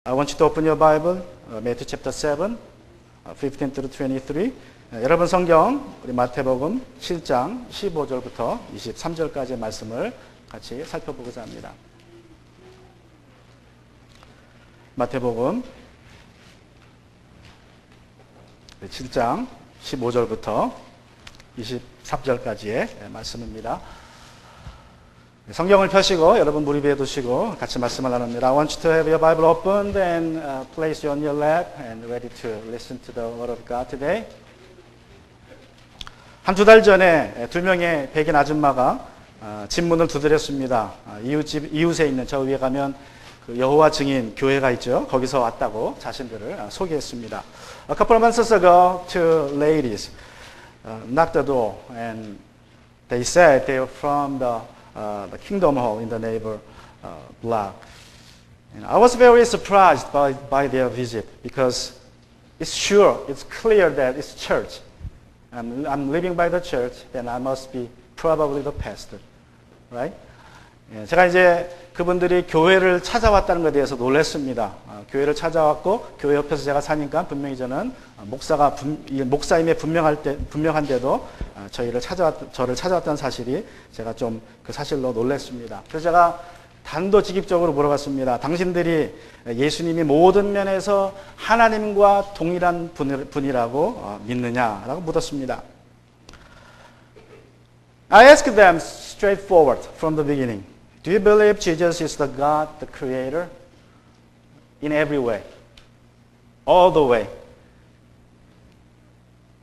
I want you to open your Bible, Matthew chapter 7, 15 through 23. 여러분 성경, 우리 마태복음 7장 15절부터 23절까지의 말씀을 같이 살펴보고자 합니다. 마태복음 7장 15절부터 23절까지의 말씀입니다. 성경을 펴시고 여러분 무릎 위에 두시고 같이 말씀을 나눕니다. I want you to have your Bible opened and place you on your lap and ready to listen to the Word of God today. 한두 달 전에 두 명의 백인 아줌마가 집 문을 두드렸습니다. 이웃에 있는 저 위에 가면 그 여호와 증인 교회가 있죠. 거기서 왔다고 자신들을 소개했습니다. A couple of months ago, two ladies knocked the door and they said they were from the Kingdom Hall in the neighbor block. And I was very surprised by their visit because it's clear that it's church. I'm living by the church, then I must be probably the pastor, right? 제가 이제 그분들이 교회를 찾아왔다는 것에 대해서 놀랐습니다. 교회를 찾아왔고 교회 옆에서 제가 사니까 분명히 저는 목사임에 분명한데도 저를 찾아왔다는 사실이 제가 좀 그 사실로 놀랐습니다. 그래서 제가 단도직입적으로 물어봤습니다. 당신들이 예수님이 모든 면에서 하나님과 동일한 분이라고 믿느냐라고 묻었습니다. I asked them straightforward from the beginning. Do you believe Jesus is the God, the Creator? In every way. All the way.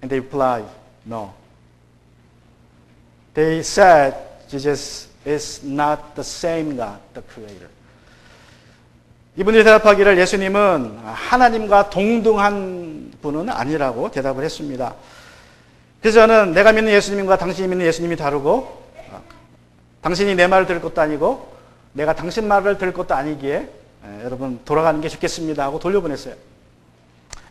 And they replied, no. They said Jesus is not the same God, the Creator. 이분들이 대답하기를 예수님은 하나님과 동등한 분은 아니라고 대답을 했습니다. 그래서 저는 내가 믿는 예수님과 당신이 믿는 예수님이 다르고 당신이 내 말을 들을 것도 아니고 내가 당신 말을 들을 것도 아니기에 여러분 돌아가는 게 좋겠습니다 하고 돌려보냈어요.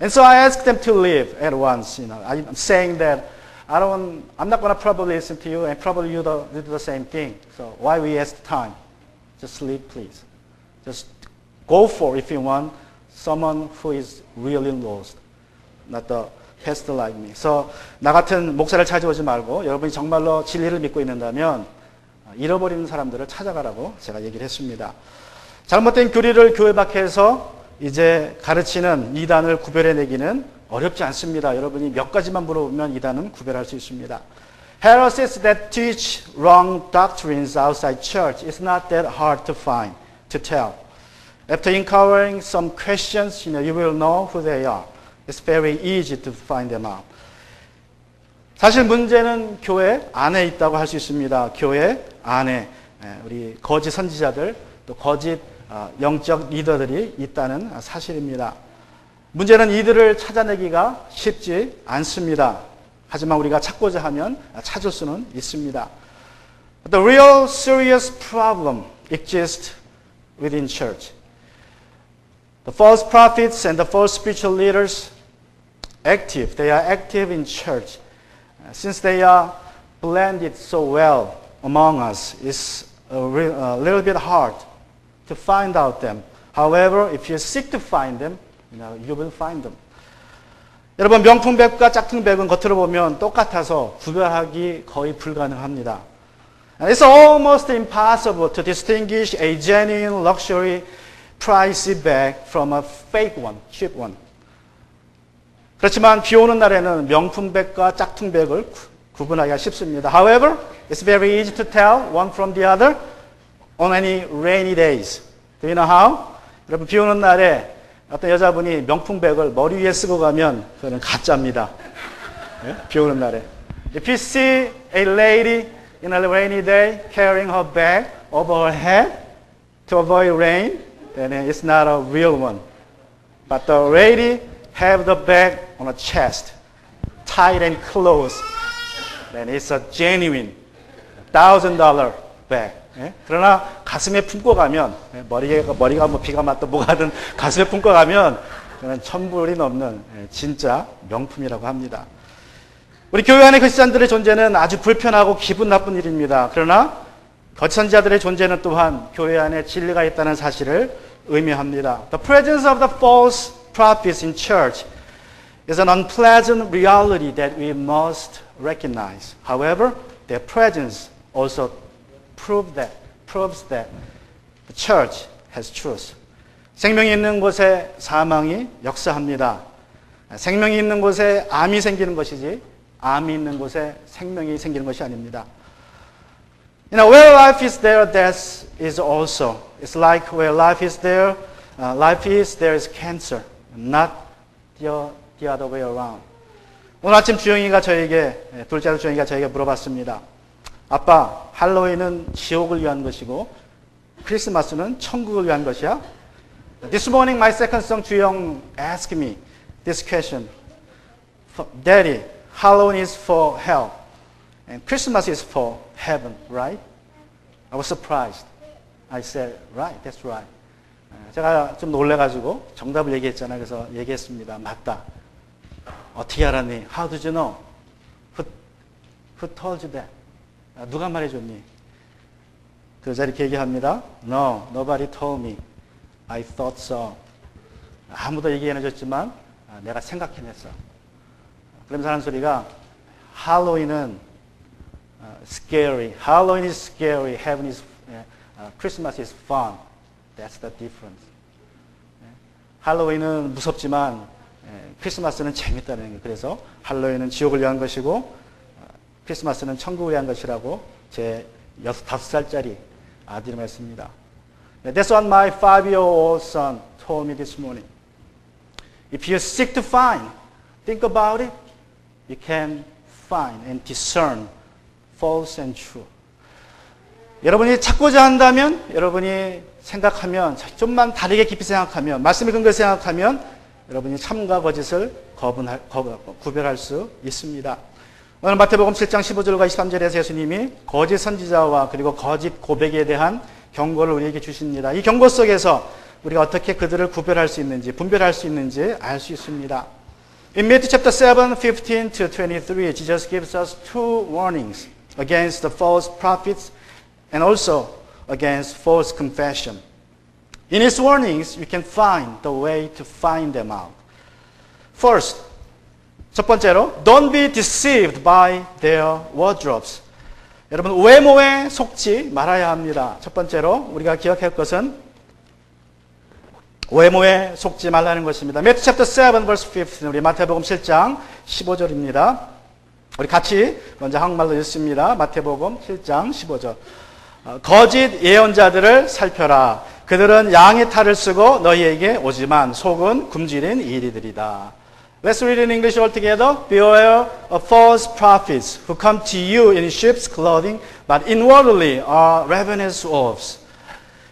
And so I asked them to leave at once. I'm saying that I'm not going to probably listen to you and probably you do the same thing. So why we waste time? Just leave, please. Just go for if you want someone who is really lost, not the pastor like me. So 나 같은 목사를 찾아오지 말고 여러분이 정말로 진리를 믿고 있는다면 잃어버리는 사람들을 찾아가라고 제가 얘기를 했습니다. 잘못된 교리를 교회 밖에서 이제 가르치는 이단을 구별해내기는 어렵지 않습니다. 여러분이 몇 가지만 물어보면 이단은 구별할 수 있습니다. Heresies that teach wrong doctrines outside church is not that hard to find, to tell. After encountering some questions, you will know who they are. It's very easy to find them out. 사실 문제는 교회 안에 있다고 할 수 있습니다. 교회 안에 우리 거짓 선지자들 또 거짓 영적 리더들이 있다는 사실입니다. 문제는 이들을 찾아내기가 쉽지 않습니다. 하지만 우리가 찾고자 하면 찾을 수는 있습니다. The real serious problem exists within church. The false prophets and the false spiritual leaders they are active in church. Since they are blended so well among us, it's a little bit hard to find out them. However, if you seek to find them, you will find them. 여러분 명품백과 짝퉁백은 겉으로 보면 똑같아서 구별하기 거의 불가능합니다. It's almost impossible to distinguish a genuine luxury pricey bag from a fake one, cheap one. 그렇지만 비 오는 날에는 명품백과 짝퉁백을 구분하기가 쉽습니다. However, it's very easy to tell one from the other on any rainy days. Do you know how? 여러분 비 오는 날에 어떤 여자분이 명품백을 머리 위에 쓰고 가면 그거는 가짜입니다. 예? 비 오는 날에. If you see a lady in a rainy day carrying her bag over her head to avoid rain, then it's not a real one. But the lady have the bag on her chest, tight and close, then it's a genuine $1,000 bag. 예? 그러나 가슴에 품고 가면 머리가 뭐 비가 맞든 뭐가 든 가슴에 품고 가면 그는 $1,000이 넘는 진짜 명품이라고 합니다. 우리 교회 안의 크리스찬들의 존재는 아주 불편하고 기분 나쁜 일입니다. 그러나 거짓 선지자들의 존재는 또한 교회 안에 진리가 있다는 사실을 의미합니다. The presence of the false prophets in church is an unpleasant reality that we must recognize. However, their presence also proves that the church has truth. 생명이 있는 곳에 사망이 역사합니다. 생명이 있는 곳에 암이 생기는 것이지 암이 있는 곳에 생명이 생기는 것이 아닙니다. Where life is there, death is also. It's like where life is there is cancer, not the other way around. 오늘 아침 주영이가 저에게, 둘째 아들 주영이가 저에게 물어봤습니다. 아빠, 할로윈은 지옥을 위한 것이고 크리스마스는 천국을 위한 것이야? This morning my second son 주영 asked me this question. Daddy, Halloween is for hell and Christmas is for heaven, right? I was surprised. I said, right, that's right. 제가 좀 놀래가지고 정답을 얘기했잖아요. 그래서 얘기했습니다. 맞다. 어떻게 알았니? How did you know? Who told you that? 누가 말해줬니? 그러자 이렇게 얘기합니다. No, nobody told me. I thought so. 아무도 얘기 안 해줬지만 내가 생각해냈어. 그러면서 하는 소리가 할로윈은 scary. Halloween is scary. Heaven is Christmas is fun. That's the difference. 할로윈은 무섭지만 크리스마스는 재밌다는 거예요. 그래서 할로윈은 지옥을 위한 것이고 크리스마스는 천국을 위한 것이라고 제 5살짜리 아들이 말했습니다. That's what my 5-year-old son told me this morning. If you seek to find, think about it, you can find and discern false and true. 여러분이 찾고자 한다면, 여러분이 생각하면, 좀만 다르게 깊이 생각하면, 말씀에 근거해 생각하면 여러분이 참과 거짓을 구별할 수 있습니다. 오늘 마태복음 7장 15절과 23절에서 예수님이 거짓 선지자와 그리고 거짓 고백에 대한 경고를 우리에게 주십니다. 이 경고 속에서 우리가 어떻게 그들을 구별할 수 있는지, 분별할 수 있는지 알 수 있습니다. In Matthew chapter 7, 15 to 23, Jesus gives us two warnings against the false prophets and also against false confession. In his warnings, you can find the way to find them out. First, 첫 번째로, don't be deceived by their wardrobes. 여러분, 외모에 속지 말아야 합니다. 첫 번째로 우리가 기억할 것은 외모에 속지 말라는 것입니다. Matthew chapter 7, verse 15. 우리 마태복음 7장 15절입니다. 우리 같이 먼저 한국말로 읽습니다. 마태복음 7장 15절. 거짓 예언자들을 살펴라. 그들은 양의 탈을 쓰고 너희에게 오지만 속은 굶주린 이리들이다. Let's read in English all together. Beware of false prophets who come to you in sheep's clothing, but inwardly are ravenous wolves.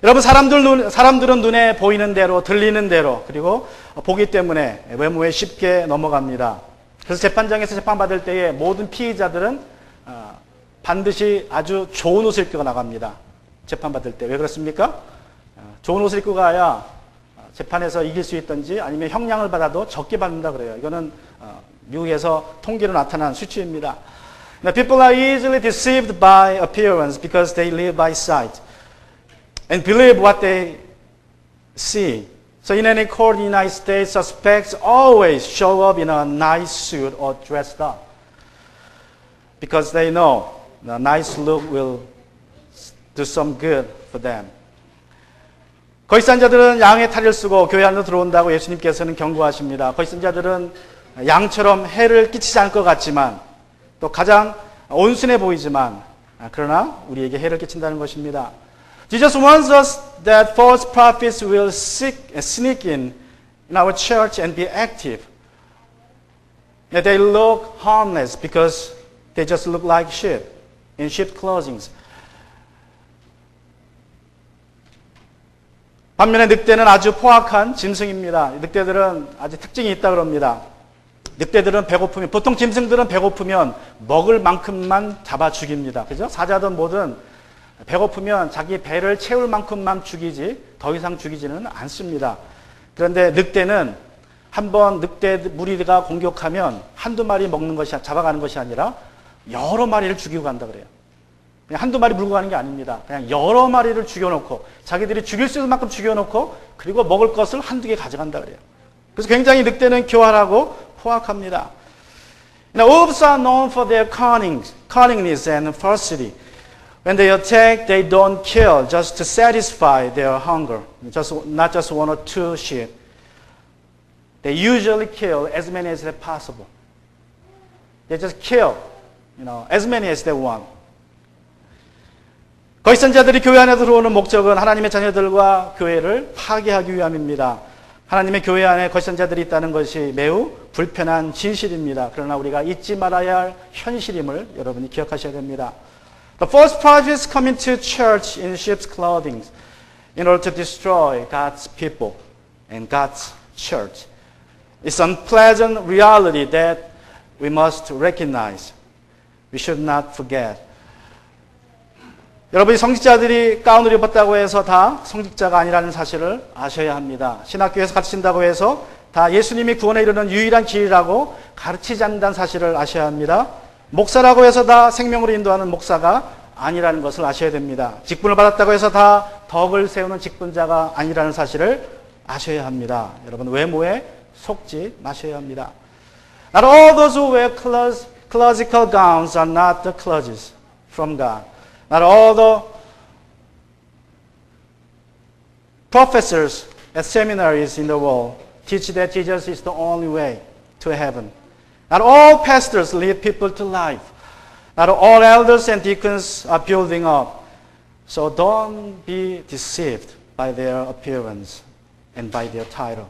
여러분, 사람들은 눈에 보이는 대로, 들리는 대로, 그리고 보기 때문에 외모에 쉽게 넘어갑니다. 그래서 재판장에서 재판받을 때에 모든 피의자들은 반드시 아주 좋은 옷을 입고 나갑니다. 재판받을 때. 왜 그렇습니까? 좋은 옷을 입고 가야 재판에서 이길 수 있든지 아니면 형량을 받아도 적게 받는다 그래요. 이거는 미국에서 통계로 나타난 수치입니다. Now, people are easily deceived by appearance because they live by sight and believe what they see. So in any court in the United States, suspects always show up in a nice suit or dressed up because they know the nice look will do some good for them. 거짓선자들은 양의 탈을 쓰고 교회 안으로 들어온다고 예수님께서는 경고하십니다. 거짓선자들은 양처럼 해를 끼치지 않을 것 같지만 또 가장 온순해 보이지만 그러나 우리에게 해를 끼친다는 것입니다. Jesus warns us that false prophets will sneak in our church and be active. They look harmless because they just look like sheep in sheep clothing. 반면에 늑대는 아주 포악한 짐승입니다. 늑대들은 아주 특징이 있다고 합니다. 늑대들은 배고프면, 보통 짐승들은 배고프면 먹을 만큼만 잡아 죽입니다. 그죠? 사자든 뭐든 배고프면 자기 배를 채울 만큼만 죽이지 더 이상 죽이지는 않습니다. 그런데 늑대는 한번 늑대 무리가 공격하면 한두 마리 먹는 것이, 잡아가는 것이 아니라 여러 마리를 죽이고 간다 그래요. 그냥 한두 마리 물고 가는 게 아닙니다. 그냥 여러 마리를 죽여놓고 자기들이 죽일 수 있는 만큼 죽여놓고 그리고 먹을 것을 한두 개 가져간다 그래요. 그래서 굉장히 늑대는 교활하고 포악합니다. Now, wolves are known for their cunningness and ferocity. When they attack, they don't kill just to satisfy their hunger. Not just one or two sheep. They usually kill as many as possible. They just kill, as many as they want. 거짓 선지자들이 교회 안에 들어오는 목적은 하나님의 자녀들과 교회를 파괴하기 위함입니다. 하나님의 교회 안에 거짓 선지자들이 있다는 것이 매우 불편한 진실입니다. 그러나 우리가 잊지 말아야 할 현실임을 여러분이 기억하셔야 됩니다. The false prophets come into church in sheep's clothing in order to destroy God's people and God's church. It's an unpleasant reality that we must recognize. We should not forget. 여러분이 성직자들이 가운을 입었다고 해서 다 성직자가 아니라는 사실을 아셔야 합니다. 신학교에서 가르친다고 해서 다 예수님이 구원에 이르는 유일한 길이라고 가르치지 않는다는 사실을 아셔야 합니다. 목사라고 해서 다 생명으로 인도하는 목사가 아니라는 것을 아셔야 됩니다. 직분을 받았다고 해서 다 덕을 세우는 직분자가 아니라는 사실을 아셔야 합니다. 여러분 외모에 속지 마셔야 합니다. Not all those who wear clerical gowns are not the clergies from God. Not all the professors at seminaries in the world teach that Jesus is the only way to heaven. Not all pastors lead people to life. Not all elders and deacons are building up. So don't be deceived by their appearance and by their title.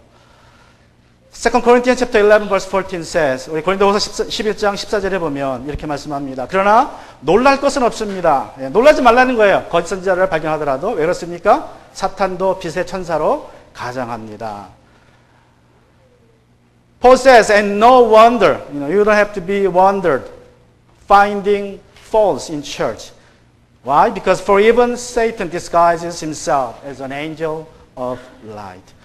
2 Corinthians chapter 11 verse 14 says, 우리 고린도후서 11장 14절에 보면 이렇게 말씀합니다. 그러나 놀랄 것은 없습니다. 놀라지 말라는 거예요. 거짓 선지자를 발견하더라도. 왜 그렇습니까? 사탄도 빛의 천사로 가장합니다. Paul says, and no wonder, you don't have to be wondered finding faults in church. Why? Because for even Satan disguises himself as an angel of light.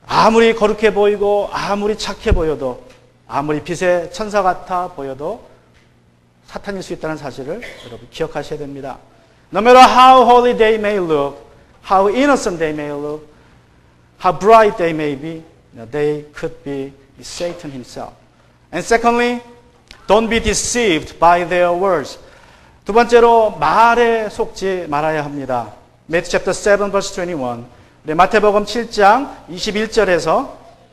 아무리 거룩해 보이고 아무리 착해 보여도 아무리 빛의 천사 같아 보여도 사탄일 수 있다는 사실을 여러분 기억하셔야 됩니다. No matter how holy they may look, how innocent they may look, how bright they may be, they could be Satan himself. And secondly, don't be deceived by their words. 두 번째로 말에 속지 말아야 합니다. Matthew chapter 7 verse 21. 마태복음 7장 21절에서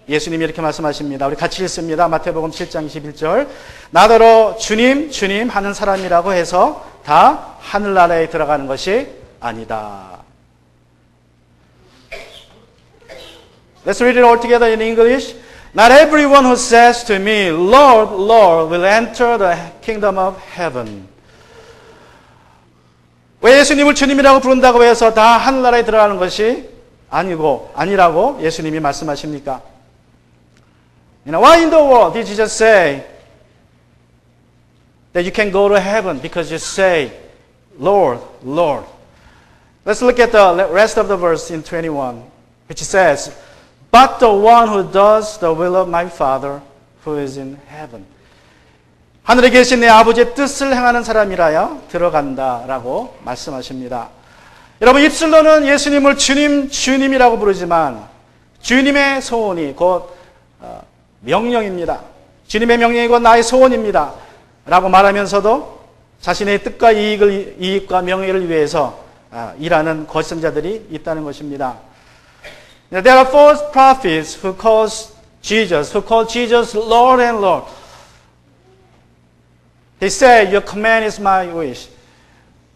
예수님이 이렇게 말씀하십니다. 우리 같이 읽습니다. 마태복음 7장 21절. 나더러 주님 주님 하는 사람이라고 해서 다 하늘나라에 들어가는 것이 아니다. Let's read it all together in English. Not everyone who says to me, Lord, Lord, will enter the kingdom of heaven. 왜 예수님을 주님이라고 부른다고 해서 다 하늘나라에 들어가는 것이 아니라고 예수님이 말씀하십니까? Why in the world did Jesus say that you can go to heaven because you say, Lord, Lord? Let's look at the rest of the verse in 21, which says, But the one who does the will of my Father who is in heaven. 하늘에 계신 내 아버지의 뜻을 행하는 사람이라야 들어간다라고 말씀하십니다. 여러분 입술로는 예수님을 주님, 주님이라고 부르지만 주님의 소원이 곧 명령입니다. 주님의 명령이 곧 나의 소원입니다. 라고 말하면서도 자신의 뜻과 이익과 명예를 위해서 일하는 거짓 선지자들이 있다는 것입니다. There are false prophets who call Jesus Lord and Lord. They say, your command is my wish.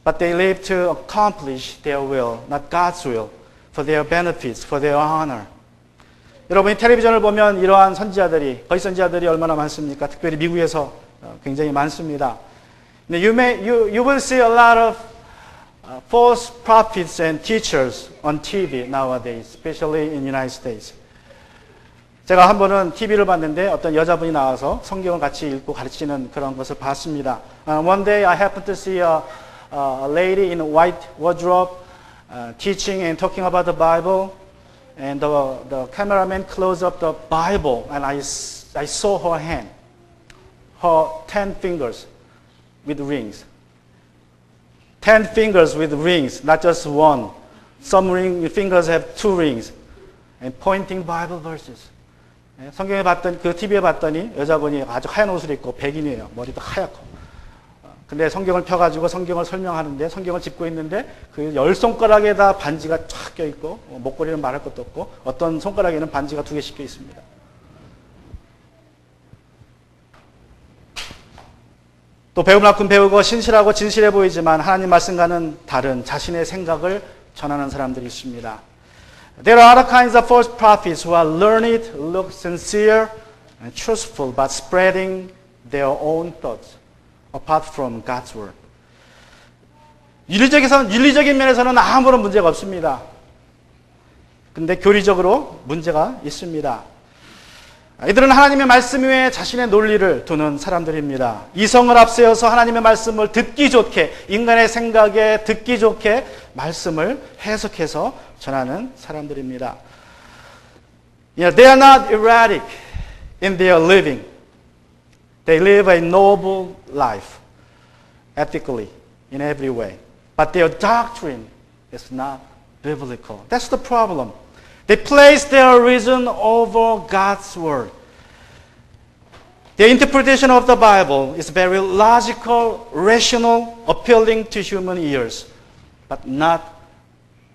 But they live to accomplish their will, not God's will, for their benefits, for their honor. 여러분이 텔레비전을 보면 이러한 선지자들이, 거짓 선지자들이 얼마나 많습니까? 특별히 미국에서 굉장히 많습니다. You will see a lot of false prophets and teachers on TV nowadays, especially in the United States. 제가 한 번은 TV를 봤는데 어떤 여자분이 나와서 성경을 같이 읽고 가르치는 그런 것을 봤습니다. One day I happened to see a lady in a white wardrobe teaching and talking about the Bible, and the cameraman closed up the Bible, and I saw her hand, her 10 fingers with rings. 10 fingers with rings, not just one. Some fingers have 2 rings. And pointing Bible verses. 성경에 봤더니, 그 TV에 봤더니 여자분이 아주 하얀 옷을 입고 백인이에요. 머리도 하얗고. 근데 성경을 펴가지고 성경을 설명하는데, 성경을 짚고 있는데, 그 10손가락에다 반지가 쫙 껴있고, 목걸이는 말할 것도 없고, 어떤 손가락에는 반지가 2개씩 껴 있습니다. 또 배움만큼 배우고 신실하고 진실해 보이지만 하나님 말씀과는 다른 자신의 생각을 전하는 사람들이 있습니다. There are other kinds of false prophets who are learned, look sincere and truthful, but spreading their own thoughts apart from God's word. 윤리적인 면에서는 아무런 문제가 없습니다. 근데 교리적으로 문제가 있습니다. 이들은 하나님의 말씀 위에 자신의 논리를 두는 사람들입니다. 이성을 앞세워서 하나님의 말씀을 듣기 좋게, 인간의 생각에 듣기 좋게 말씀을 해석해서 전하는 사람들입니다. They are not erratic in their living. They live a noble life, ethically, in every way. But their doctrine is not biblical. That's the problem. They place their reason over God's word. Their interpretation of the Bible is very logical, rational, appealing to human ears, but not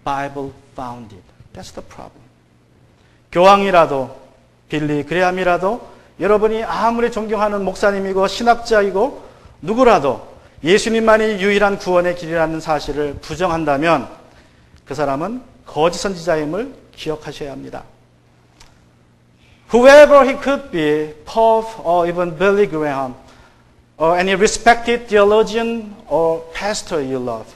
Bible-founded. That's the problem. 교황이라도, 빌리 그레함이라도, 여러분이 아무리 존경하는 목사님이고 신학자이고 누구라도 예수님만이 유일한 구원의 길이라는 사실을 부정한다면 그 사람은 거짓 선지자임을 기억하셔야 합니다. Whoever he could be, Pope or even Billy Graham, or any respected theologian or pastor you love,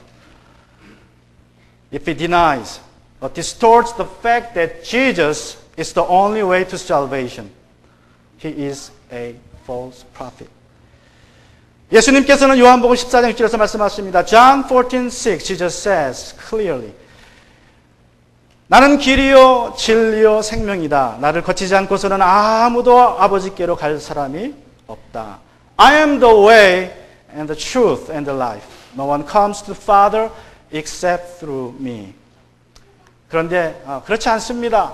if he denies or distorts the fact that Jesus is the only way to salvation, he is a false prophet. 예수님께서는 요한복음 14장 6절에서 말씀하십니다. John 14:6, Jesus says clearly, 나는 길이요 진리요 생명이다. 나를 거치지 않고서는 아무도 아버지께로 갈 사람이 없다. I am the way and the truth and the life. No one comes to the Father except through me. 그런데 그렇지 않습니다.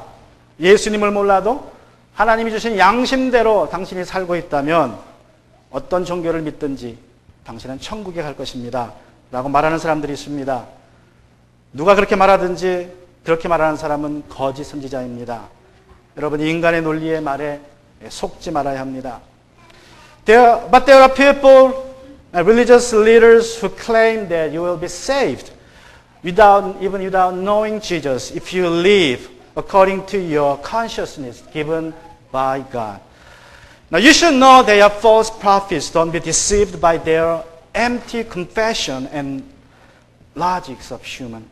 예수님을 몰라도 하나님이 주신 양심대로 당신이 살고 있다면 어떤 종교를 믿든지 당신은 천국에 갈 것입니다. 라고 말하는 사람들이 있습니다. 누가 그렇게 말하든지 그렇게 말하는 사람은 거짓 선지자입니다. 여러분, 인간의 논리의 말에 속지 말아야 합니다. But there are people, religious leaders who claim that you will be saved even without knowing Jesus if you live according to your consciousness given by God. Now you should know they are false prophets. Don't be deceived by their empty confession and logics of human.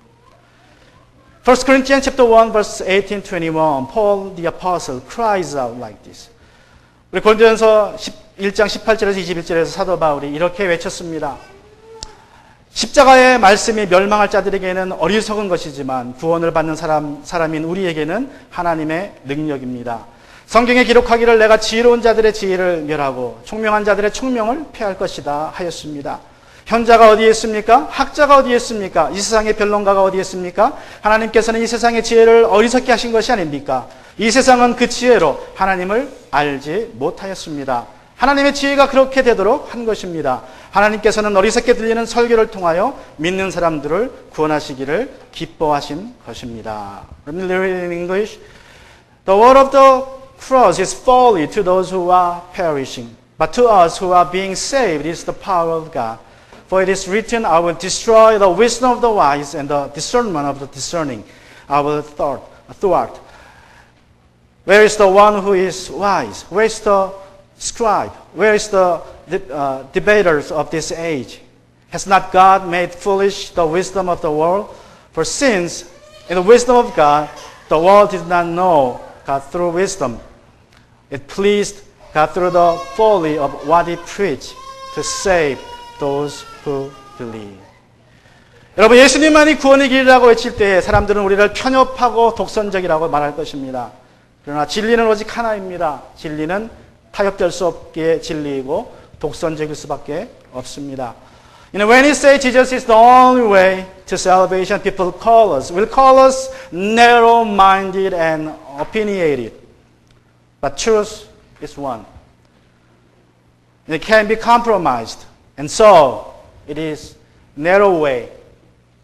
1 Corinthians chapter 1 verse 18-21, Paul the apostle cries out like this. 우리 고린도전서 1장 18절에서 21절에서 사도 바울이 이렇게 외쳤습니다. 십자가의 말씀이 멸망할 자들에게는 어리석은 것이지만 구원을 받는 사람인 우리에게는 하나님의 능력입니다. 성경에 기록하기를 내가 지혜로운 자들의 지혜를 멸하고 총명한 자들의 총명을 폐할 것이다 하였습니다. 현자가 어디에 있습니까? 학자가 어디에 있습니까? 이 세상의 변론가가 어디에 있습니까? 하나님께서는 이 세상의 지혜를 어리석게 하신 것이 아닙니까? 이 세상은 그 지혜로 하나님을 알지 못하였습니다. 하나님의 지혜가 그렇게 되도록 한 것입니다. 하나님께서는 어리석게 들리는 설교를 통하여 믿는 사람들을 구원하시기를 기뻐하신 것입니다. Let me read it in English. The word of the cross is folly to those who are perishing, but to us who are being saved is the power of God. For it is written, I will destroy the wisdom of the wise and the discernment of the discerning. I will thwart. Where is the one who is wise? Where is the scribe? Where is the debaters of this age? Has not God made foolish the wisdom of the world? For since in the wisdom of God, the world did not know God through wisdom, it pleased God through the folly of what he preached to save those who believe. 여러분, 예수님만이 구원의 길이라고 외칠 때 사람들은 우리를 편협하고 독선적이라고 말할 것입니다. 그러나 진리는 오직 하나입니다. 진리는 타협될 수 없게 진리이고 독선적일 수밖에 없습니다. When we say Jesus is the only way to salvation, people will call us narrow-minded and opinionated. But truth is one. And it can be compromised. And so, it is narrow way.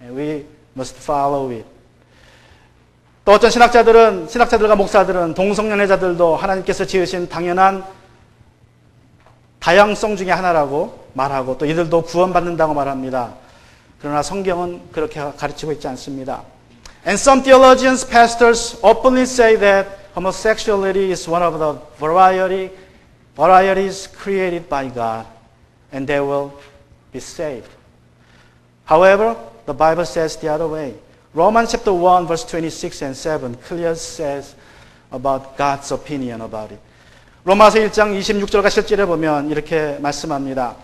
And we must follow it. 또 어떤 신학자들과 목사들은 동성연애자들도 하나님께서 지으신 당연한 다양성 중에 하나라고 말하고 또 이들도 구원받는다고 말합니다. 그러나 성경은 그렇게 가르치고 있지 않습니다. And some theologians, pastors openly say that homosexuality is one of the varieties created by God and they will be saved. However, the Bible says the other way. Romans chapter 1 verse 26 and 7 clearly says about God's opinion about it. 로마서 1장 26절과 7절에 보면 이렇게 말씀합니다.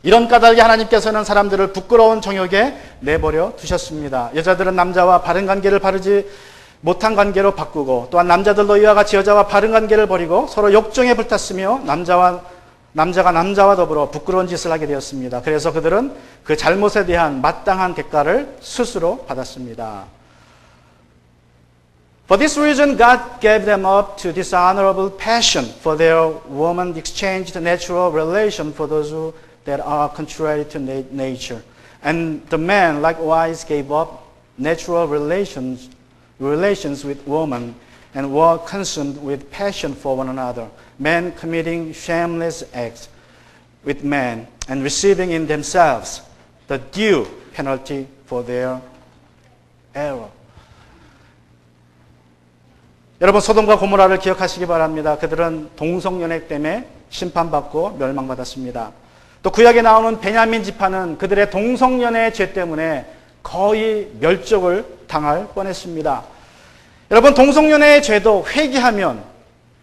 이런 까닭에 하나님께서는 사람들을 부끄러운 정욕에 내버려 두셨습니다. 여자들은 남자와 바른 관계를 바르지 못한 관계로 바꾸고 또한 남자들도 이와 같이 여자와 바른 관계를 버리고 서로 욕정에 불탔으며 남자가 남자와 더불어 부끄러운 짓을 하게 되었습니다. 그래서 그들은 그 잘못에 대한 마땅한 대가를 스스로 받았습니다. For this reason, God gave them up to dishonorable passion for their woman exchanged natural relation for those that are contrary to nature. And the man likewise gave up natural relations with woman and were consumed with passion for one another. Men committing shameless acts with men and receiving in themselves the due penalty for their error. 여러분 소돔과 고모라를 기억하시기 바랍니다. 그들은 동성연애 때문에 심판받고 멸망받았습니다. 또 구약에 나오는 베냐민 지파는 그들의 동성연애의 죄 때문에 거의 멸족을 당할 뻔했습니다. 여러분 동성연애의 죄도 회개하면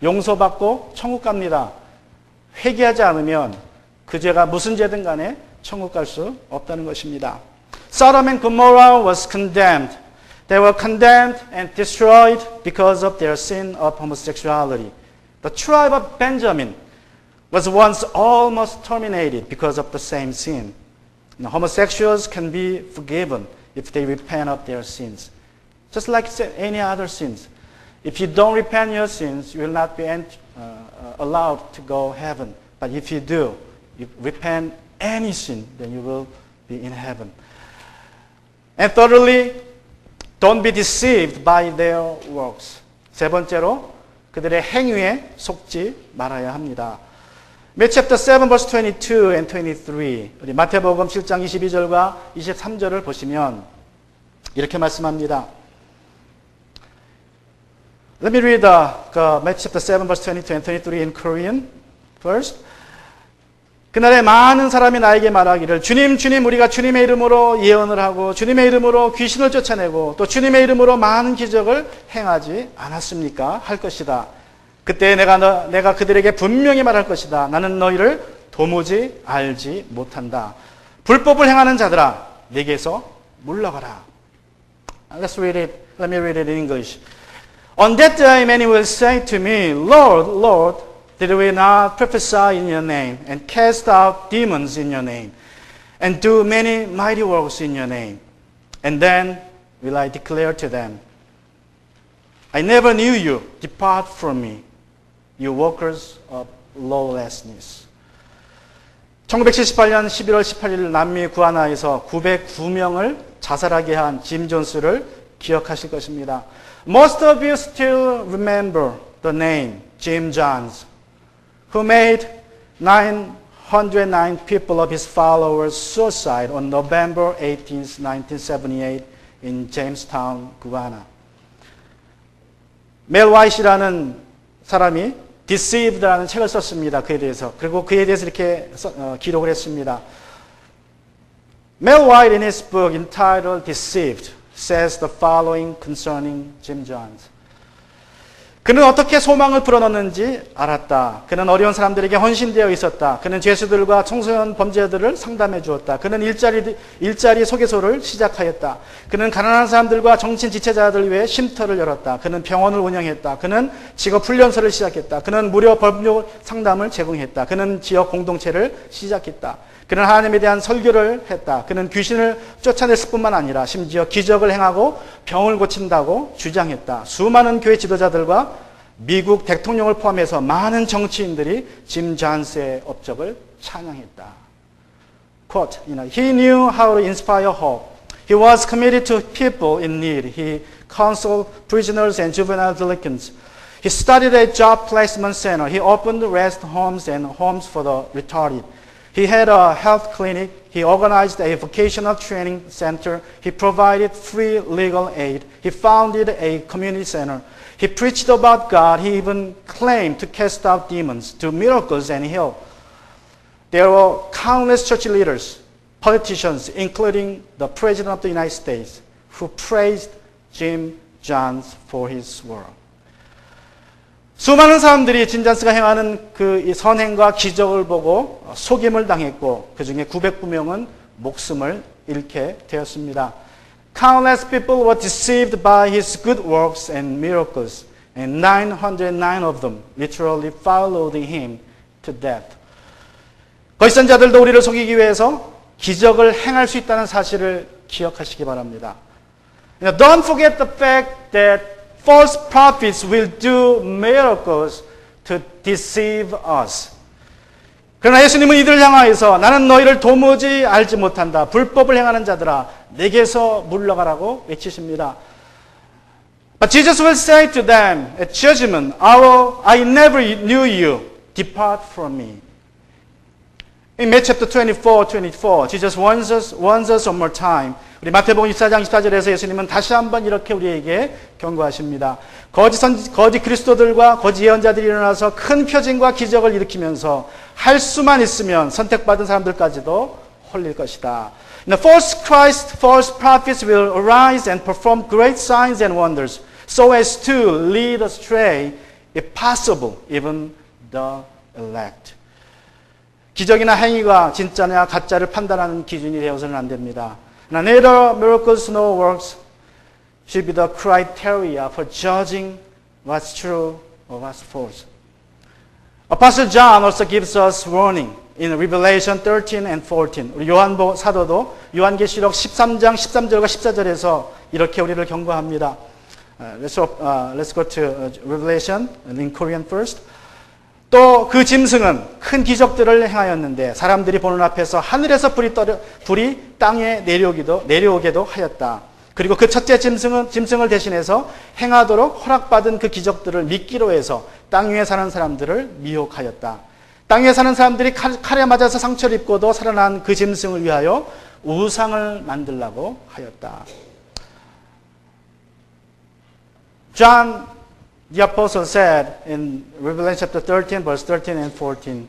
용서받고 천국 갑니다. 회개하지 않으면 그 죄가 무슨 죄든 간에 천국 갈 수 없다는 것입니다. Sodom and Gomorrah was condemned. They were condemned and destroyed because of their sin of homosexuality. The tribe of Benjamin was once almost terminated because of the same sin. Now, homosexuals can be forgiven if they repent of their sins. Just like any other sins. If you don't repent your sins, you will not be allowed to go heaven. But if you do, you repent any sin, then you will be in heaven. And thirdly, don't be deceived by their works. 세 번째로 그들의 행위에 속지 말아야 합니다. Matthew chapter 7 verse 22 and 23. 우리 마태복음 7장 22절과 23절을 보시면 이렇게 말씀합니다. Let me read Matthew chapter 7 verse 22 and 23 in Korean first. 그날에 많은 사람이 나에게 말하기를 주님 주님 우리가 주님의 이름으로 예언을 하고 주님의 이름으로 귀신을 쫓아내고 또 주님의 이름으로 많은 기적을 행하지 않았습니까? 할 것이다. 그때 내가 그들에게 분명히 말할 것이다. 나는 너희를 도무지 알지 못한다. 불법을 행하는 자들아 내게서 물러가라. Let me read it in English. On that day many will say to me, Lord, Lord, did we not prophesy in your name, and cast out demons in your name, and do many mighty works in your name? And then will I declare to them, I never knew you. Depart from me, you workers of lawlessness. 1978년 11월 18일 남미 구아나에서 909명을 자살하게 한 짐 존스를 기억하실 것입니다. Most of you still remember the name Jim Jones, who made 909 people of his followers suicide on November 18, 1978 in Jamestown, Guyana. 멜 화이트라는 사람이 Deceived라는 책을 썼습니다. 그에 대해서. 그리고 그에 대해서 이렇게 기록을 했습니다. Mel White in his book entitled Deceived says the following concerning Jim Jones. 그는 어떻게 소망을 불어넣는지 알았다. 그는 어려운 사람들에게 헌신되어 있었다. 그는 죄수들과 청소년 범죄자들을 상담해 주었다. 그는 일자리 소개소를 시작하였다. 그는 가난한 사람들과 정신 지체자들 위해 쉼터를 열었다. 그는 병원을 운영했다. 그는 직업 훈련소를 시작했다. 그는 무료 법률 상담을 제공했다. 그는 지역 공동체를 시작했다. 그는 하나님에 대한 설교를 했다. 그는 귀신을 쫓아냈을 뿐만 아니라 심지어 기적을 행하고 병을 고친다고 주장했다. 수많은 교회 지도자들과 미국 대통령을 포함해서 많은 정치인들이 짐 잔스의 업적을 찬양했다. Quote, He knew how to inspire hope. He was committed to people in need. He counseled prisoners and juvenile delinquents. He started a job placement center. He opened rest homes and homes for the retarded. He had a health clinic. He organized a vocational training center. He provided free legal aid. He founded a community center. He preached about God. He even claimed to cast out demons, do miracles, and heal. There were countless church leaders, politicians, including the President of the United States, who praised Jim Jones for his work. 수많은 사람들이 짐 잔스가 행하는 그 선행과 기적을 보고 속임을 당했고 그 중에 909명은 목숨을 잃게 되었습니다. Countless people were deceived by his good works and miracles, and 909 of them literally followed him to death. 거짓선자들도 우리를 속이기 위해서 기적을 행할 수 있다는 사실을 기억하시기 바랍니다. Don't forget the fact that false prophets will do miracles to deceive us. 그러나 예수님은 이들을 향하여서 나는 너희를 도무지 알지 못한다. 불법을 행하는 자들아 내게서 물러가라고 외치십니다. But Jesus will say to them at judgment, I never knew you. Depart from me. In Matthew chapter 24, Jesus warns us one more time. 우리 마태복음 24장 24절에서 예수님은 다시 한번 이렇게 우리에게 경고하십니다. 거짓 그리스도들과 거짓 예언자들이 일어나서 큰 표징과 기적을 일으키면서 할 수만 있으면 선택받은 사람들까지도 홀릴 것이다. False Christ, false prophets will arise and perform great signs and wonders so as to lead astray, if possible, even the elect. 기적이나 행위가 진짜냐 가짜를 판단하는 기준이 되어서는 안 됩니다. Neither miracles nor works should be the criteria for judging what's true or what's false. Apostle John also gives us warning in Revelation 13 and 14. 우리 요한 사도도 요한계시록 13장 13절과 14절에서 이렇게 우리를 경고합니다. Let's go to Revelation in Korean first. 또 그 짐승은 큰 기적들을 행하였는데 사람들이 보는 앞에서 하늘에서 불이 땅에 내려오게도 하였다. 그리고 그 첫째 짐승을 대신해서 행하도록 허락받은 그 기적들을 믿기로 해서 땅 위에 사는 사람들을 미혹하였다. 땅 위에 사는 사람들이 칼에 맞아서 상처를 입고도 살아난 그 짐승을 위하여 우상을 만들라고 하였다. John the apostle said in Revelation chapter 13, verse 13 and 14,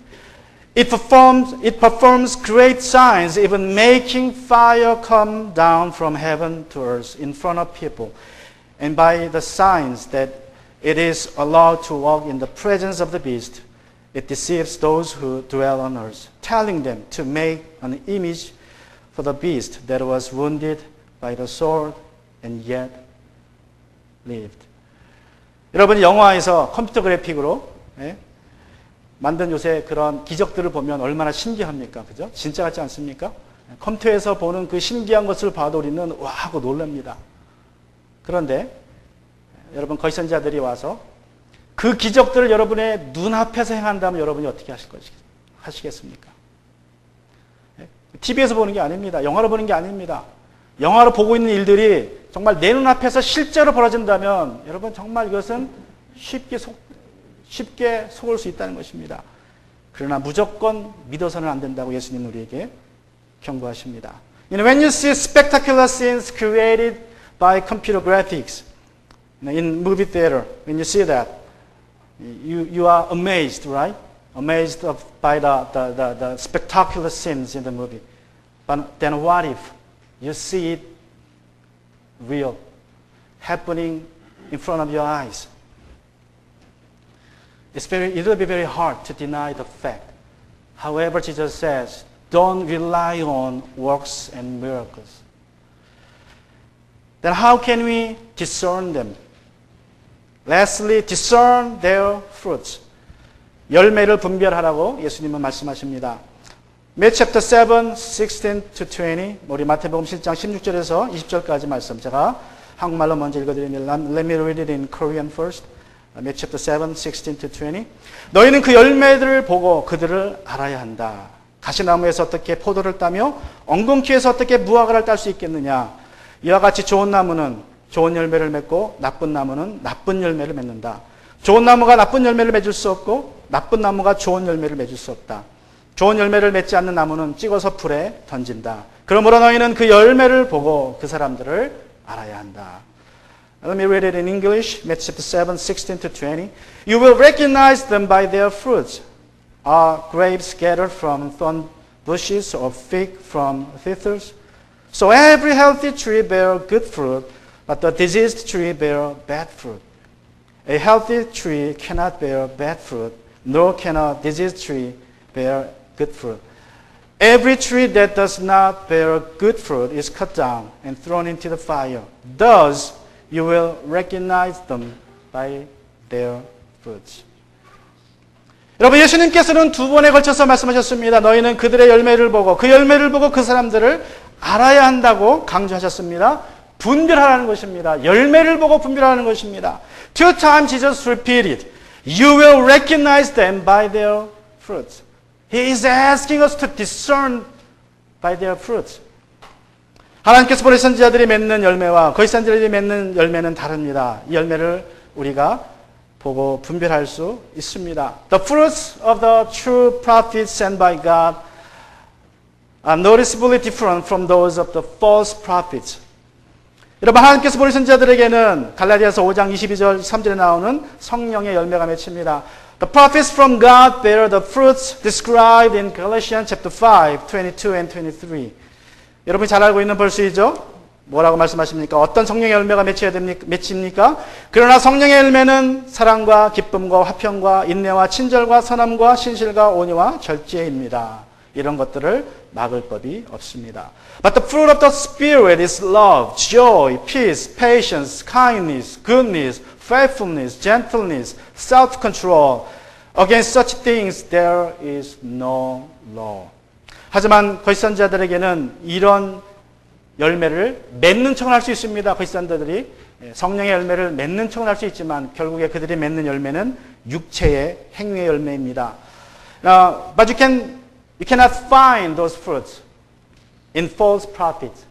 It performs great signs, even making fire come down from heaven to earth in front of people. And by the signs that it is allowed to walk in the presence of the beast, it deceives those who dwell on earth, telling them to make an image for the beast that was wounded by the sword and yet lived. 여러분이 영화에서 컴퓨터 그래픽으로 만든 요새 그런 기적들을 보면 얼마나 신기합니까? 그죠? 진짜 같지 않습니까? 컴퓨터에서 보는 그 신기한 것을 봐도 우리는 와 하고 놀랍니다. 그런데 여러분 거짓선자들이 와서 그 기적들을 여러분의 눈앞에서 행한다면 여러분이 어떻게 하시겠습니까? TV에서 보는 게 아닙니다. 영화로 보는 게 아닙니다. 영화로 보고 있는 일들이 정말 내 눈앞에서 실제로 벌어진다면 여러분 정말 이것은 쉽게 속을 수 있다는 것입니다. 그러나 무조건 믿어서는 안 된다고 예수님 우리에게 경고하십니다. When you see spectacular scenes created by computer graphics in movie theater, when you see that, you are amazed, right? Amazed by the spectacular scenes in the movie. But then what if you see it real, happening in front of your eyes? it will be very hard to deny the fact. However, Jesus says, don't rely on works and miracles. Then how can we discern them? Lastly, discern their fruits. 열매를 분별하라고 예수님은 말씀하십니다. Matthew chapter 7, 16 to 20, 우리 마태복음 7장 16절에서 20절까지 말씀 제가 한국말로 먼저 읽어드립니다. Let me read it in Korean first. Matthew chapter 7, 16 to 20. 너희는 그 열매들을 보고 그들을 알아야 한다. 가시나무에서 어떻게 포도를 따며 엉겅퀴에서 어떻게 무화과를 딸 수 있겠느냐. 이와 같이 좋은 나무는 좋은 열매를 맺고 나쁜 나무는 나쁜 열매를 맺는다. 좋은 나무가 나쁜 열매를 맺을 수 없고 나쁜 나무가 좋은 열매를 맺을 수 없다. 좋은 열매를 맺지 않는 나무는 찍어서 불에 던진다. 그러므로 너희는 그 열매를 보고 그 사람들을 알아야 한다. Let me read it in English. Matthew 7, 16 to 20. You will recognize them by their fruits. Are grapes gathered from thorn bushes or fig from thistles? So every healthy tree bears good fruit, but the diseased tree bears bad fruit. A healthy tree cannot bear bad fruit, nor can a diseased tree bear good fruit. Every tree that does not bear good fruit is cut down and thrown into the fire. Thus, you will recognize them by their fruits. 여러분, 예수님께서는 두 번에 걸쳐서 말씀하셨습니다. 너희는 그들의 열매를 보고 그 열매를 보고 그 사람들을 알아야 한다고 강조하셨습니다. 분별하라는 것입니다. 열매를 보고 분별하는 것입니다. Two times Jesus repeated, you will recognize them by their fruits. He is asking us to discern by their fruits. 하나님께서 보내신 선지자들이 맺는 열매와 거짓 선지자들이 맺는 열매는 다릅니다. 이 열매를 우리가 보고 분별할 수 있습니다. The fruits of the true prophets sent by God are noticeably different from those of the false prophets. 여러분, 하나님께서 보내신 자들에게는 갈라디아서 5장 22절 3절에 나오는 성령의 열매가 맺힙니다. The prophets from God bear the fruits described in Galatians chapter 5, 22 and 23. 여러분이 잘 알고 있는 벌수이죠? 뭐라고 말씀하십니까? 어떤 성령의 열매가 맺힙니까? 그러나 성령의 열매는 사랑과 기쁨과 화평과 인내와 친절과 선함과 신실과 온유와 절제입니다. 이런 것들을 막을 법이 없습니다. But the fruit of the Spirit is love, joy, peace, patience, kindness, goodness, faithfulness, gentleness, self-control. Against such things there is no law. 하지만 거짓 선지자들에게는 이런 열매를 맺는 척은 할 수 있습니다. 거짓 선지자들이 성령의 열매를 맺는 척은 할 수 있지만 결국에 그들이 맺는 열매는 육체의 행위의 열매입니다. But you cannot find those fruits in false prophets.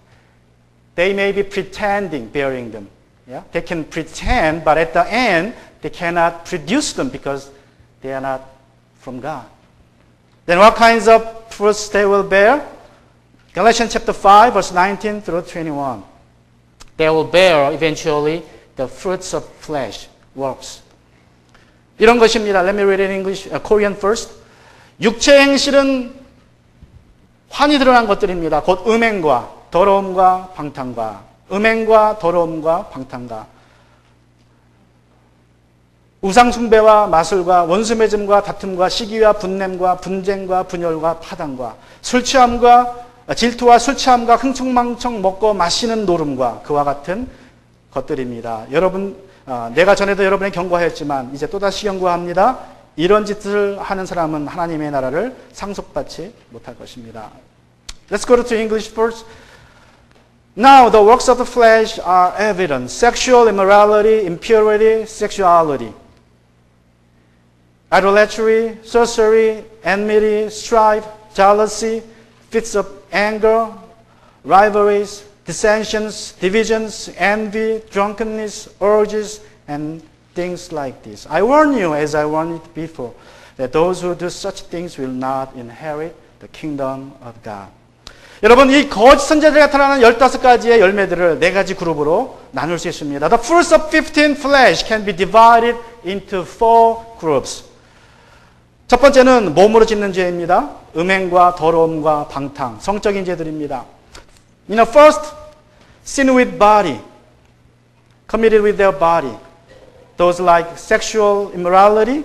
They may be pretending bearing them. Yeah? They can pretend, but at the end they cannot produce them because they are not from God. Then what kinds of fruits they will bear? Galatians chapter 5, verse 19 through 21. They will bear eventually the fruits of flesh, works. 이런 것입니다. Let me read it in English, Korean first. 육체 행실은 환히 드러난 것들입니다. 곧 음행과 더러움과 방탕과 음행과 더러움과 방탕과 우상숭배와 마술과 원수매즘과 다툼과 시기와 분냄과 분쟁과 분열과 파당과 술취함과 질투와 술취함과 흥청망청 먹고 마시는 노름과 그와 같은 것들입니다. 여러분, 내가 전에도 여러분에게 경고하였지만 이제 또다시 경고합니다. 이런 짓을 하는 사람은 하나님의 나라를 상속받지 못할 것입니다. Let's go to English first. Now the works of the flesh are evident. Sexual immorality, impurity, sexuality. Idolatry, sorcery, enmity, strife, jealousy, fits of anger, rivalries, dissensions, divisions, envy, drunkenness, orgies, and things like this. I warn you, as I warned before, that those who do such things will not inherit the kingdom of God. 여러분, 이 거짓 선지자들이 나타나는 15가지의 열매들을 4가지 그룹으로 나눌 수 있습니다. The fruits of 15 flesh can be divided into 4 groups. 첫 번째는 몸으로 짓는 죄입니다. 음행과 더러움과 방탕, 성적인 죄들입니다. First, sin with body, committed with their body. Those like sexual immorality,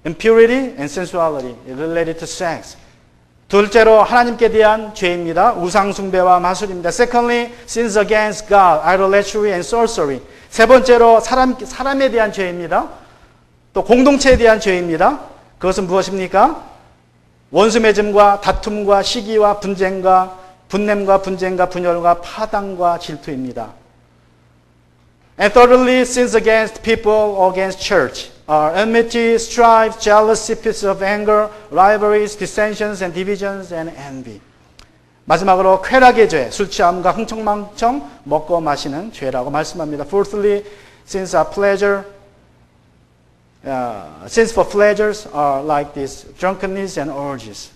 impurity and sensuality related to sex. 둘째로 하나님께 대한 죄입니다. 우상 숭배와 마술입니다. Secondly, sins against God, idolatry and sorcery. 세 번째로 사람에 대한 죄입니다. 또 공동체에 대한 죄입니다. 그것은 무엇입니까? 원수 맺음과 다툼과 시기와 분쟁과 분냄과 분쟁과 분열과 파당과 질투입니다. And thirdly, sins against people or against church are enmity, strife, jealousy, fits of anger, rivalries, dissensions and divisions and envy. 마지막으로 쾌락의 죄, 술 취함과 흥청망청 먹고 마시는 죄라고 말씀합니다. Fourthly, sins are pleasure. Sins for pleasures are like this, drunkenness and orgies.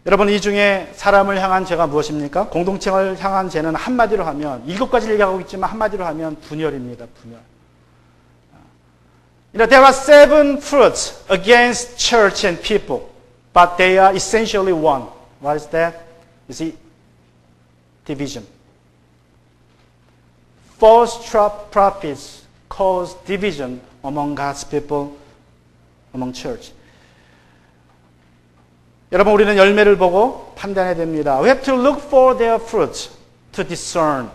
여러분, 이 중에 사람을 향한 죄가 무엇입니까? 공동체를 향한 죄는 한마디로 하면 7가지를 얘기하고 있지만 한마디로 하면 분열입니다. 분열. There are 7 fruits against church and people, but they are essentially one. What is that? You see, division. False prophets cause division among God's people, among church. 여러분, 우리는 열매를 보고 판단해야 됩니다. We have to look for their fruits to discern.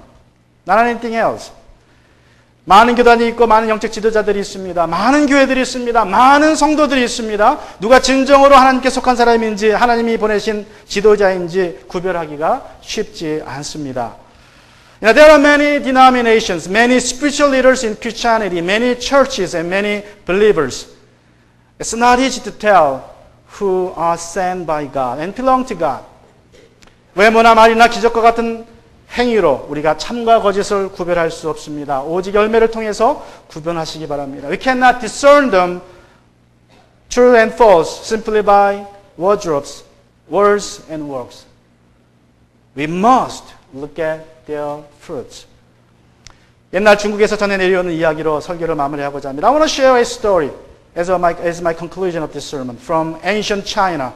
Not anything else. 많은 교단이 있고 많은 영적 지도자들이 있습니다. 많은 교회들이 있습니다. 많은 성도들이 있습니다. 누가 진정으로 하나님께 속한 사람인지 하나님이 보내신 지도자인지 구별하기가 쉽지 않습니다. There are many denominations, many spiritual leaders in Christianity, many churches and many believers. It's not easy to tell who are sent by God and belong to God. 외모나 말이나 기적과 같은 행위로 우리가 참과 거짓을 구별할 수 없습니다. 오직 열매를 통해서 구별하시기 바랍니다. We cannot discern them, true and false, simply by wardrobes, words and works. We must look at their fruits. 옛날 중국에서 전해 내려오는 이야기로 설교를 마무리하고자 합니다. I want to share a story as my conclusion of this sermon from ancient China.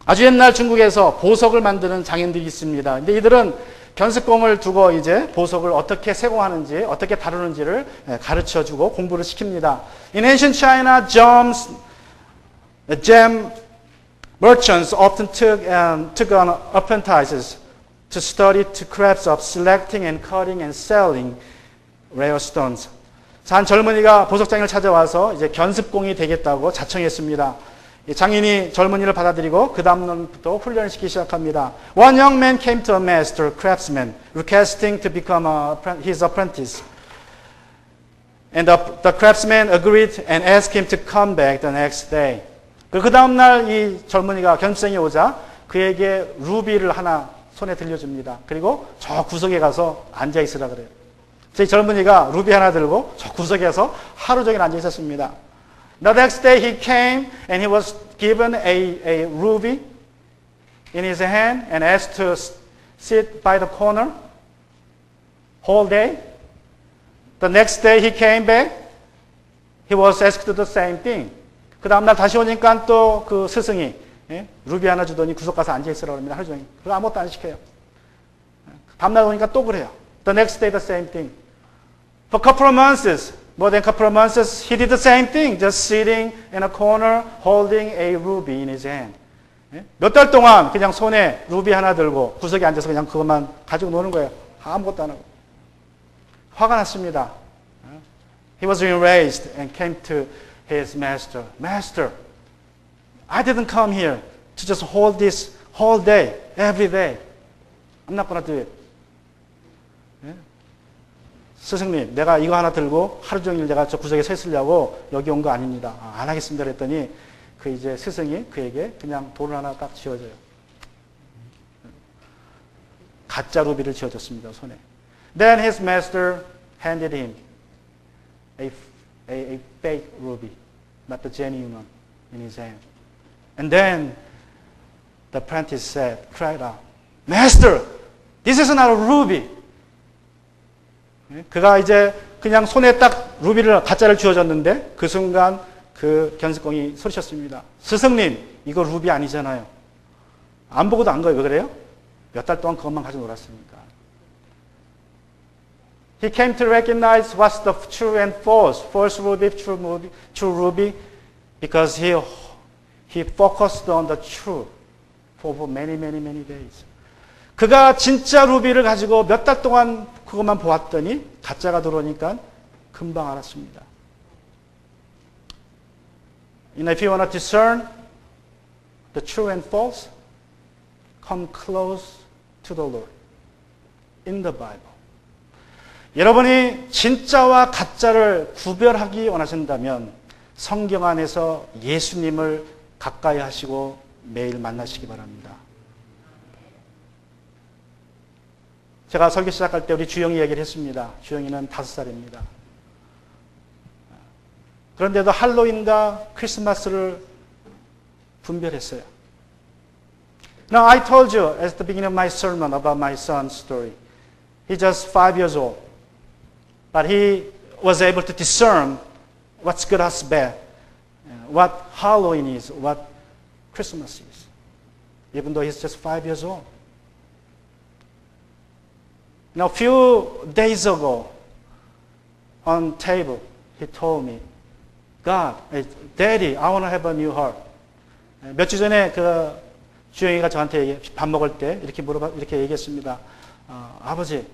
아주 옛날 중국에서 보석을 만드는 장인들이 있습니다. 근데 이들은 견습공을 두고 이제 보석을 어떻게 세공하는지, 어떻게 다루는지를 가르쳐주고 공부를 시킵니다. In ancient China, gem merchants often took on apprentices to study the crafts of selecting and cutting and selling rare stones. 한 젊은이가 보석장을 찾아와서 이제 견습공이 되겠다고 자청했습니다. 장인이 젊은이를 받아들이고 그 다음부터 훈련을 시키기 시작합니다. One young man came to a master craftsman requesting to become his apprentice. And the craftsman agreed and asked him to come back the next day. 그 다음 날 이 젊은이가 견습생이 오자 그에게 루비를 하나 손에 들려줍니다. 그리고 저 구석에 가서 앉아 있으라 그래요. 이 젊은이가 루비 하나 들고 저 구석에 가서 하루 종일 앉아 있었습니다. The next day he came and he was given a ruby in his hand and asked to sit by the corner whole day. The next day he came back. He was asked the same thing. 그 다음날 다시 오니까 또 그 스승이 루비 하나 주더니 구석 가서 앉아있으라고 합니다. 하루 종일. 그리고 아무것도 안 시켜요. 다음날 오니까 또 그래요. The next day the same thing. For a couple of months, more than a couple of months, he did the same thing. Just sitting in a corner holding a ruby in his hand. 몇 달 동안 그냥 손에 루비 하나 들고 구석에 앉아서 그냥 그것만 가지고 노는 거예요. 아무것도 안 하고. 화가 났습니다. He was enraged and came to his master. Master, I didn't come here to just hold this whole day, every day. I'm not going to do it. 스승님, 내가 이거 하나 들고 하루 종일 내가 저 구석에 서 있으려고 여기 온 거 아닙니다. 안 하겠습니다. 그랬더니 그 이제 스승이 그에게 그냥 돌을 하나 딱 쥐어줘요. 가짜 루비를 쥐어줬습니다. 손에. Then his master handed him a fake ruby, not the genuine one, in his hand. And then the apprentice cried out, Master, this is not a ruby. 그가 이제 그냥 손에 딱 루비를 가짜를 쥐어줬는데 그 순간 그 견습공이 소리쳤습니다. 스승님, 이거 루비 아니잖아요. 안 보고도 안 거예요. 왜 그래요? 몇 달 동안 그것만 가지고 놀았으니까. He came to recognize what's the true and false ruby, true ruby, because he focused on the truth for many days. 그가 진짜 루비를 가지고 몇 달 동안 그것만 보았더니 가짜가 들어오니까 금방 알았습니다. If you want to discern the true and false, come close to the Lord in the Bible. 여러분이 진짜와 가짜를 구별하기 원하신다면 성경 안에서 예수님을 가까이 하시고 매일 만나시기 바랍니다. 제가 설교 시작할 때 우리 주영이 얘기를 했습니다. 주영이는 5살입니다. 그런데도 할로윈과 크리스마스를 분별했어요. Now I told you at the beginning of my sermon about my son's story. He's just 5 years old. But he was able to discern what's good, what's bad, what Halloween is, what Christmas is, even though he's just 5 years old. Now, a few days ago, on table, he told me, God, Daddy, I want to have a new heart. 몇 주 전에 그 주영이가 저한테 밥 먹을 때 이렇게 얘기했습니다. 아버지,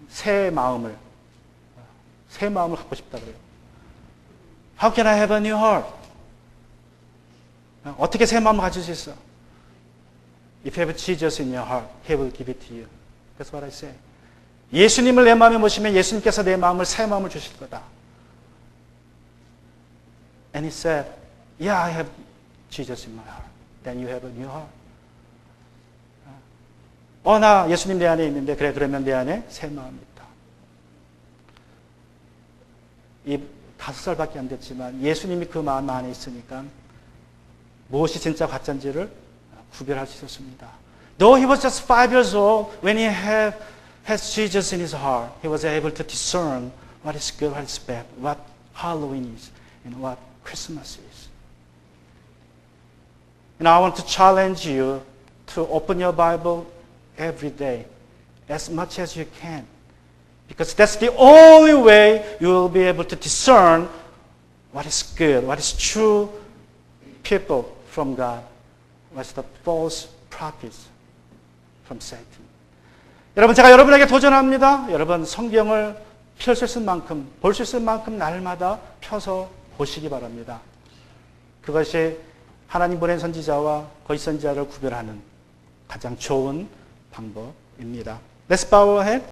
새 마음을 갖고 싶다 그래요. How can I have a new heart? 어떻게 새 마음을 가질 수 있어? If you have Jesus in your heart, He will give it to you. That's what I say. 예수님을 내 마음에 모시면 예수님께서 내 마음을 새 마음을 주실 거다. And he said, Yeah, I have Jesus in my heart. Then you have a new heart. 나 예수님 내 안에 있는데 그래 그러면 내 안에 새 마음이 있다. 이 5살밖에 안 됐지만 예수님이 그 마음 안에 있으니까 무엇이 진짜 가짜인지를 구별할 수 있었습니다. Though he was just 5 years old, when he has Jesus in his heart, he was able to discern what is good, what is bad, what Halloween is, and what Christmas is. And I want to challenge you to open your Bible every day, as much as you can. Because that's the only way you will be able to discern what is good, what is true people from God, what's the false prophets from Satan. 여러분, 제가 여러분에게 도전합니다. 여러분, 성경을 펼 수 있을 만큼, 볼 수 있을 만큼 날마다 펴서 보시기 바랍니다. 그것이 하나님 보낸 선지자와 거짓 선지자를 구별하는 가장 좋은 방법입니다. Let's bow our head.